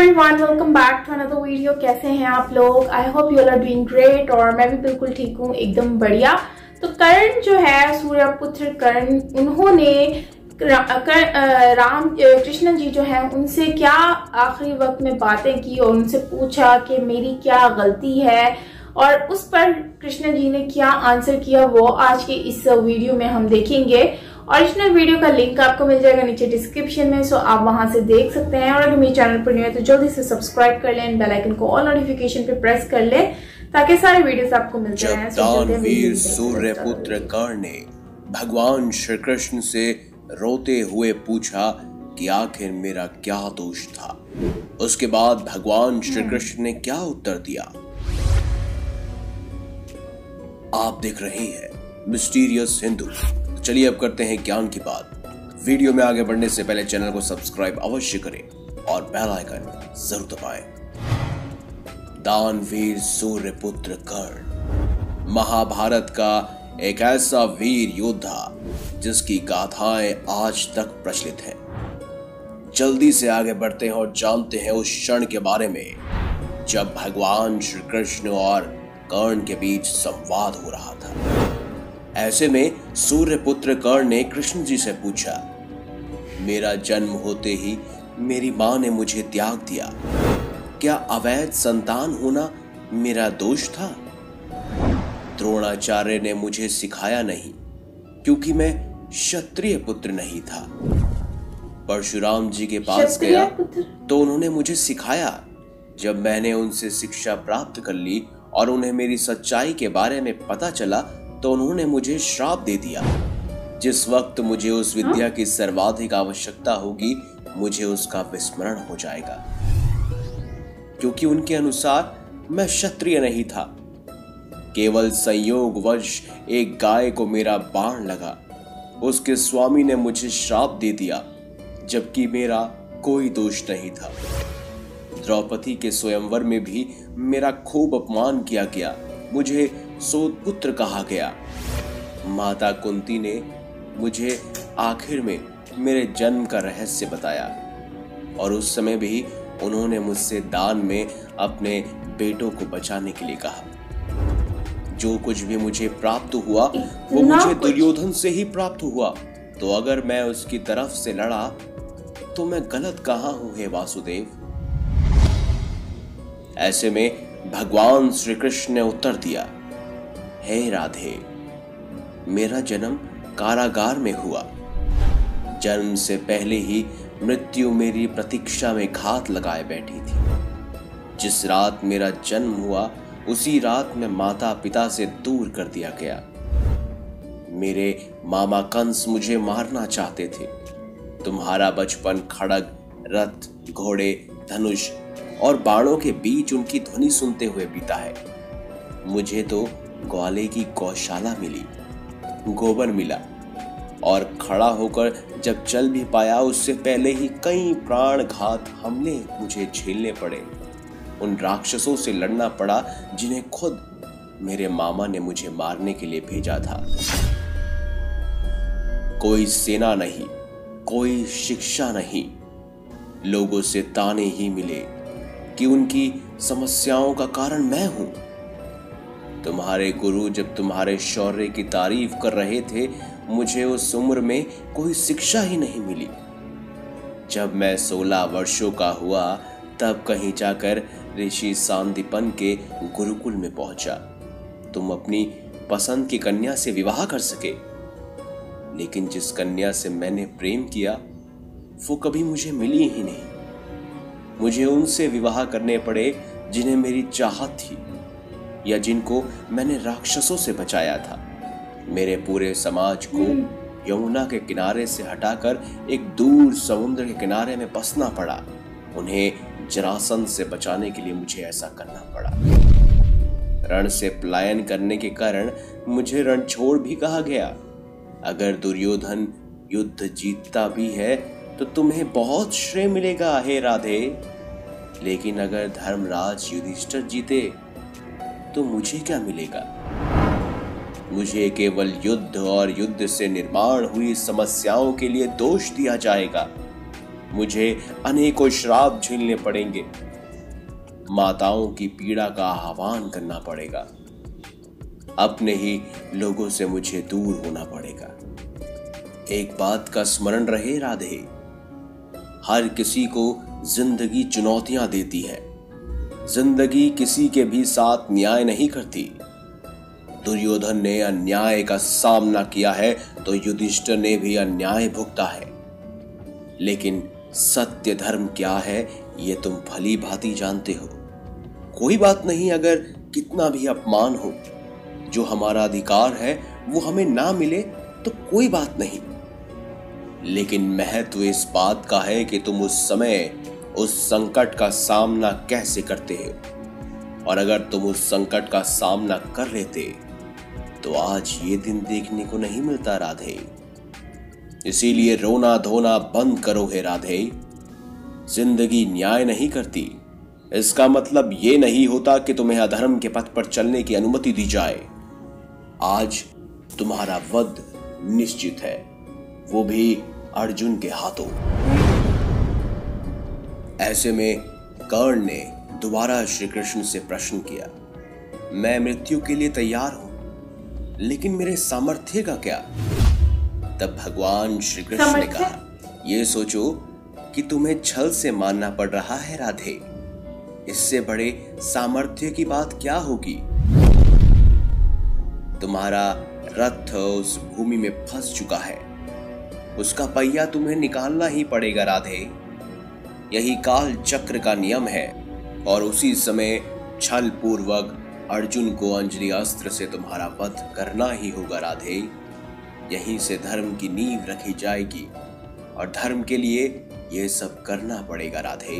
Everyone, welcome back to another video. कैसे हैं आप लोग? I hope you are doing great. और मैं भी बिल्कुल ठीक हूँ, एकदम बढ़िया। तो कर्ण जो है, सूर्यपुत्र कर्ण, उन्होंने राम कृष्ण जी जो है उनसे क्या आखिरी वक्त में बातें की और उनसे पूछा कि मेरी क्या गलती है, और उस पर कृष्ण जी ने क्या आंसर किया, वो आज के इस वीडियो में हम देखेंगे। ओरिजिनल वीडियो का लिंक आपको मिल जाएगा नीचे डिस्क्रिप्शन में, सो आप वहां से देख सकते हैं। और अगर मेरे चैनल पर न्यू है तो जल्दी से सब्सक्राइब कर लें, बेल आइकन को ऑल नोटिफिकेशन पे प्रेस कर लें ताकि सारे वीडियोस आपको मिलते रहें। दानवीर सूर्यपुत्र कर्ण ने भगवान श्री कृष्ण से रोते हुए पूछा कि आखिर मेरा क्या दोष था। उसके बाद भगवान श्री कृष्ण ने क्या उत्तर दिया, आप देख रहे हैं मिस्टीरियस हिंदू। चलिए अब करते हैं ज्ञान की बात। वीडियो में आगे बढ़ने से पहले चैनल को सब्सक्राइब अवश्य करें और बेल आइकन जरूर दबाएं। दानवीर सूर्यपुत्र कर्ण महाभारत का एक ऐसा वीर योद्धा जिसकी गाथाएं आज तक प्रचलित हैं। जल्दी से आगे बढ़ते हैं और जानते हैं उस क्षण के बारे में जब भगवान श्री कृष्ण और कर्ण के बीच संवाद हो रहा था। ऐसे में सूर्यपुत्र कर्ण ने कृष्ण जी से पूछा, मेरा जन्म होते ही मेरी मां ने मुझे त्याग दिया, क्या अवैध संतान होना मेरा दोष था? द्रोणाचार्य ने मुझे सिखाया नहीं क्योंकि मैं क्षत्रिय पुत्र नहीं था। परशुराम जी के पास गया तो उन्होंने मुझे सिखाया। जब मैंने उनसे शिक्षा प्राप्त कर ली और उन्हें मेरी सच्चाई के बारे में पता चला तो उन्होंने मुझे श्राप दे दिया। जिस वक्त मुझे उस विद्या की सर्वाधिक आवश्यकता होगी मुझे उसका विस्मरण हो जाएगा, क्योंकि उनके अनुसार मैं क्षत्रिय नहीं था। केवल संयोगवश एक गाय को मेरा बाण लगा, उसके स्वामी ने मुझे श्राप दे दिया, जबकि मेरा कोई दोष नहीं था। द्रौपदी के स्वयंवर में भी मेरा खूब अपमान किया गया, मुझे सोतपुत्र कहा गया। माता कुंती ने मुझे आखिर में मेरे जन्म का रहस्य बताया और उस समय भी उन्होंने मुझसे दान में अपने बेटों को बचाने के लिए कहा। जो कुछ भी मुझे प्राप्त हुआ वो मुझे दुर्योधन से ही प्राप्त हुआ, तो अगर मैं उसकी तरफ से लड़ा तो मैं गलत कहाँ हूं हे वासुदेव? ऐसे में भगवान श्री कृष्ण ने उत्तर दिया, हे राधे, मेरा जन्म कारागार में हुआ। जन्म से पहले ही मृत्यु मेरी प्रतीक्षा में घात लगाए बैठी थी। जिस रात मेरा जन्म हुआ उसी रात में माता पिता से दूर कर दिया गया। मेरे मामा कंस मुझे मारना चाहते थे। तुम्हारा बचपन खड़ग, रथ, घोड़े, धनुष और बाणों के बीच उनकी ध्वनि सुनते हुए बीता है। मुझे तो ग्वाले की गौशाला मिली, गोबर मिला और खड़ा होकर जब चल भी पाया उससे पहले ही कई प्राणघात हमले मुझे झेलने पड़े। उन राक्षसों से लड़ना पड़ा जिन्हें खुद मेरे मामा ने मुझे मारने के लिए भेजा था। कोई सेना नहीं, कोई शिक्षा नहीं, लोगों से ताने ही मिले कि उनकी समस्याओं का कारण मैं हूं। तुम्हारे गुरु जब तुम्हारे शौर्य की तारीफ कर रहे थे, मुझे उस उम्र में कोई शिक्षा ही नहीं मिली। जब मैं 16 वर्षों का हुआ तब कहीं जाकर ऋषि सांदीपन के गुरुकुल में पहुंचा। तुम अपनी पसंद की कन्या से विवाह कर सके, लेकिन जिस कन्या से मैंने प्रेम किया वो कभी मुझे मिली ही नहीं। मुझे उनसे विवाह करने पड़े जिन्हें मेरी चाहत थी या जिनको मैंने राक्षसों से बचाया था। मेरे पूरे समाज को यमुना के किनारे से हटाकर एक दूर समुद्र के किनारे में बसना पड़ा। उन्हें जरासंध से बचाने के लिए मुझे ऐसा करना पड़ा। रण से पलायन करने के कारण मुझे रणछोड़ भी कहा गया। अगर दुर्योधन युद्ध जीतता भी है तो तुम्हें बहुत श्रेय मिलेगा हे राधे, लेकिन अगर धर्मराज युधिष्ठिर जीते तो मुझे क्या मिलेगा? मुझे केवल युद्ध और युद्ध से निर्माण हुई समस्याओं के लिए दोष दिया जाएगा। मुझे अनेकों श्राप झेलने पड़ेंगे। माताओं की पीड़ा का आह्वान करना पड़ेगा। अपने ही लोगों से मुझे दूर होना पड़ेगा। एक बात का स्मरण रहे राधे, हर किसी को जिंदगी चुनौतियां देती है। जिंदगी किसी के भी साथ न्याय नहीं करती। दुर्योधन ने अन्याय का सामना किया है तो युधिष्ठिर ने भी अन्याय भुगता है। लेकिन सत्य धर्म क्या है ये तुम भली भांति जानते हो। कोई बात नहीं अगर कितना भी अपमान हो, जो हमारा अधिकार है वो हमें ना मिले तो कोई बात नहीं। लेकिन महत्व इस बात का है कि तुम उस समय उस संकट का सामना कैसे करते हो। और अगर तुम उस संकट का सामना कर लेते तो आज ये दिन देखने को नहीं मिलता राधे। इसीलिए रोना धोना बंद करो हे राधे। जिंदगी न्याय नहीं करती। इसका मतलब ये नहीं होता कि तुम्हें अधर्म के पथ पर चलने की अनुमति दी जाए। आज तुम्हारा वध निश्चित है, वो भी अर्जुन के हाथों। ऐसे में कर्ण ने दोबारा श्री कृष्ण से प्रश्न किया, मैं मृत्यु के लिए तैयार हूं, लेकिन मेरे सामर्थ्य का क्या? तब भगवान श्री कृष्ण ने कहा, ये सोचो कि तुम्हें छल से मारना पड़ रहा है राधे। इससे बड़े सामर्थ्य की बात क्या होगी? तुम्हारा रथ उस भूमि में फंस चुका है, उसका पहिया तुम्हें निकालना ही पड़ेगा राधे। यही काल चक्र का नियम है। और उसी समय छल पूर्वक अर्जुन को अंजलि अस्त्र से तुम्हारा वध करना ही होगा राधे। यहीं से धर्म की नींव रखी जाएगी और धर्म के लिए यह सब करना पड़ेगा राधे।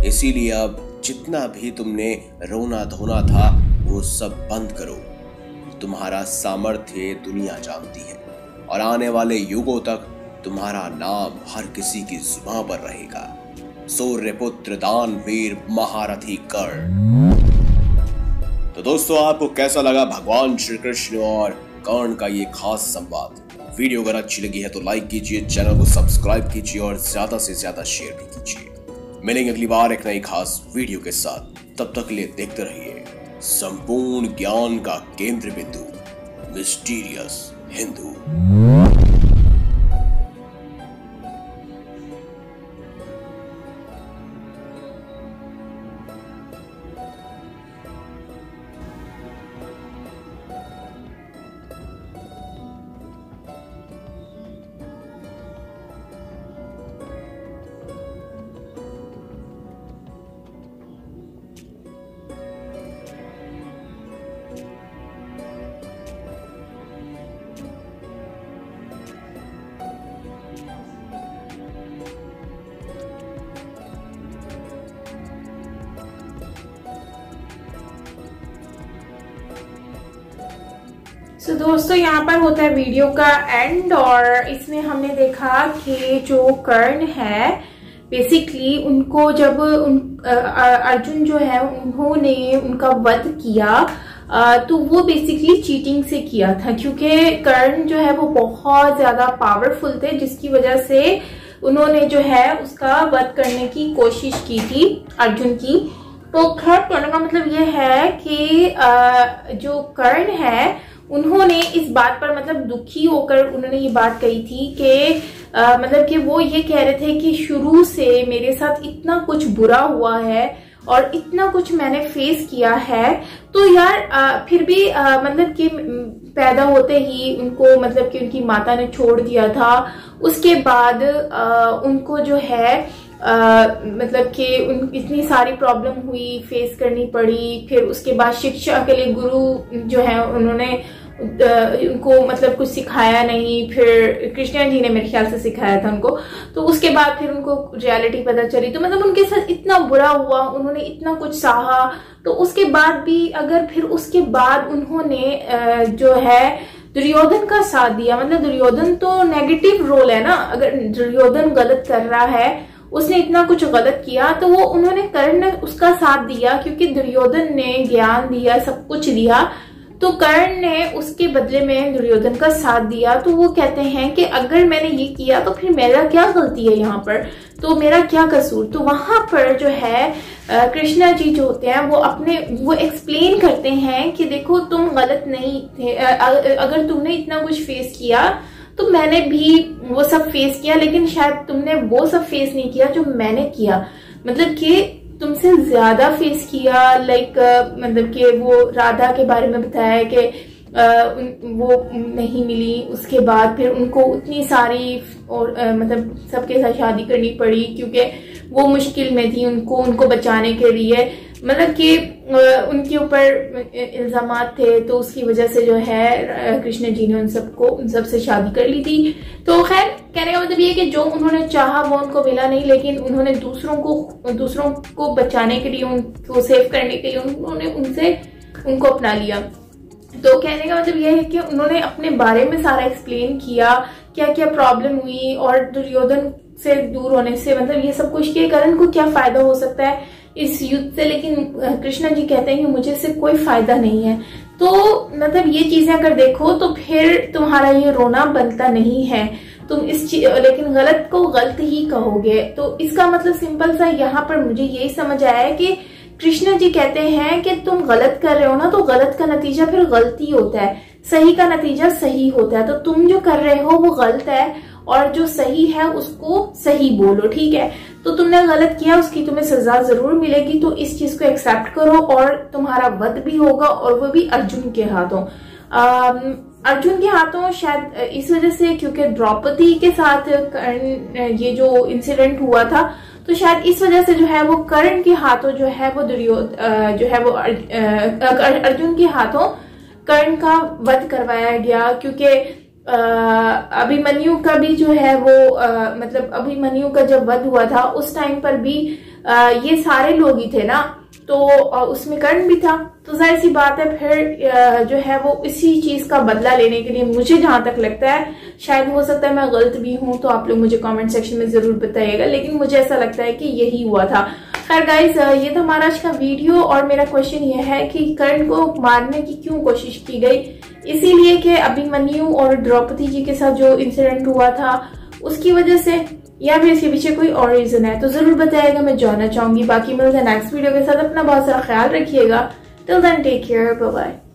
इसीलिए अब जितना भी तुमने रोना धोना था वो सब बंद करो। तुम्हारा सामर्थ्य दुनिया जानती है और आने वाले युगों तक तुम्हारा नाम हर किसी की जुबान पर रहेगा। सूर्यपुत्र दानवीर महारथी कर्ण। तो दोस्तों आपको कैसा लगा भगवान श्री कृष्ण और कर्ण का ये खास संवाद? वीडियो अगर अच्छी लगी है तो लाइक कीजिए, चैनल को सब्सक्राइब कीजिए और ज्यादा से ज्यादा शेयर भी कीजिए। मिलेंगे अगली बार एक नई खास वीडियो के साथ। तब तक के लिए देखते रहिए संपूर्ण ज्ञान का केंद्र बिंदु, मिस्टीरियस हिंदू। तो दोस्तों यहाँ पर होता है वीडियो का एंड। और इसमें हमने देखा कि जो कर्ण है बेसिकली उनको जब अर्जुन जो है उन्होंने उनका वध किया तो वो बेसिकली चीटिंग से किया था, क्योंकि कर्ण जो है वो बहुत ज्यादा पावरफुल थे, जिसकी वजह से उन्होंने जो है उसका वध करने की कोशिश की थी अर्जुन की। तो खैर कहने का मतलब ये है कि जो कर्ण है उन्होंने इस बात पर मतलब दुखी होकर उन्होंने ये बात कही थी कि मतलब कि वो ये कह रहे थे कि शुरू से मेरे साथ इतना कुछ बुरा हुआ है और इतना कुछ मैंने फेस किया है, तो यार फिर भी मतलब कि पैदा होते ही उनको मतलब कि उनकी माता ने छोड़ दिया था। उसके बाद उनको जो है मतलब कि इतनी सारी प्रॉब्लम हुई, फेस करनी पड़ी। फिर उसके बाद शिक्षा के लिए गुरु जो है उन्होंने उनको मतलब कुछ सिखाया नहीं, फिर कृष्ण जी ने मेरे ख्याल से सिखाया था उनको। तो उसके बाद फिर उनको रियलिटी पता चली, तो मतलब उनके साथ इतना बुरा हुआ, उन्होंने इतना कुछ सहा। तो उसके बाद भी अगर फिर उसके बाद उन्होंने जो है दुर्योधन का साथ दिया, मतलब दुर्योधन तो नेगेटिव रोल है ना, अगर दुर्योधन गलत कर रहा है, उसने इतना कुछ गलत किया, तो वो उन्होंने कर्ण उसका साथ दिया क्योंकि दुर्योधन ने ज्ञान दिया, सब कुछ दिया। तो कर्ण ने उसके बदले में दुर्योधन का साथ दिया। तो वो कहते हैं कि अगर मैंने ये किया तो फिर मेरा क्या गलती है यहाँ पर, तो मेरा क्या कसूर। तो वहां पर जो है कृष्णा जी जो होते हैं वो एक्सप्लेन करते हैं कि देखो तुम गलत नहीं थे, अगर तुमने इतना कुछ फेस किया तो मैंने भी वो सब फेस किया, लेकिन शायद तुमने वो सब फेस नहीं किया जो मैंने किया, मतलब कि तुमसे ज्यादा फेस किया। लाइक मतलब कि वो राधा के बारे में बताया कि वो नहीं मिली, उसके बाद फिर उनको उतनी सारी और मतलब सबके साथ शादी करनी पड़ी क्योंकि वो मुश्किल में थी, उनको बचाने के लिए, मतलब कि उनके ऊपर इल्जामात थे, तो उसकी वजह से जो है कृष्ण जी ने उन सबसे शादी कर ली थी। तो खैर कहने का मतलब ये कि जो उन्होंने चाहा वो उनको मिला नहीं, लेकिन उन्होंने दूसरों को बचाने के लिए, उनको सेव करने के लिए उन्होंने उनको अपना लिया। तो कहने का मतलब यह है कि उन्होंने अपने बारे में सारा एक्सप्लेन किया, क्या क्या प्रॉब्लम हुई और दुर्योधन से दूर होने से मतलब ये सब कुछ के कर्ण को क्या फायदा हो सकता है इस युद्ध से। लेकिन कृष्णा जी कहते हैं कि मुझे इससे कोई फायदा नहीं है। तो मतलब ये चीजें अगर देखो तो फिर तुम्हारा ये रोना बनता नहीं है, तुम लेकिन गलत को गलत ही कहोगे। तो इसका मतलब सिंपल सा यहाँ पर मुझे यही समझ आया है कि कृष्ण जी कहते हैं कि तुम गलत कर रहे हो ना, तो गलत का नतीजा फिर गलती होता है, सही का नतीजा सही होता है। तो तुम जो कर रहे हो वो गलत है और जो सही है उसको सही बोलो, ठीक है। तो तुमने गलत किया, उसकी तुम्हें सजा जरूर मिलेगी, तो इस चीज को एक्सेप्ट करो और तुम्हारा वध भी होगा, और वो भी अर्जुन के हाथों। अर्जुन के हाथों शायद इस वजह से क्योंकि द्रौपदी के साथ ये जो इंसिडेंट हुआ था, तो शायद इस वजह से जो है वो कर्ण के हाथों जो है वो अर्जुन के हाथों कर्ण का वध करवाया गया। क्योंकि अभिमन्यु का भी जो है वो मतलब अभिमन्यु का जब वध हुआ था उस टाइम पर भी ये सारे लोग ही थे ना, तो उसमें कर्ण भी था। तो जाहिर सी बात है फिर जो है वो इसी चीज का बदला लेने के लिए, मुझे जहां तक लगता है, शायद हो सकता है मैं गलत भी हूं, तो आप लोग मुझे कमेंट सेक्शन में जरूर बताइएगा, लेकिन मुझे ऐसा लगता है कि यही हुआ था। खैर गाइस, ये था हमारा आज का वीडियो और मेरा क्वेश्चन ये है कि कर्ण को मारने की क्यों कोशिश की गई। इसीलिए कि अभिमन्यु और द्रौपदी जी के साथ जो इंसिडेंट हुआ था उसकी वजह से, या फिर इसके पीछे कोई और रीजन है, तो जरूर बताइएगा, मैं जानना चाहूंगी। बाकी मिलते हैं नेक्स्ट वीडियो के साथ, अपना बहुत सारा ख्याल रखिएगा। Till then take care, bye bye.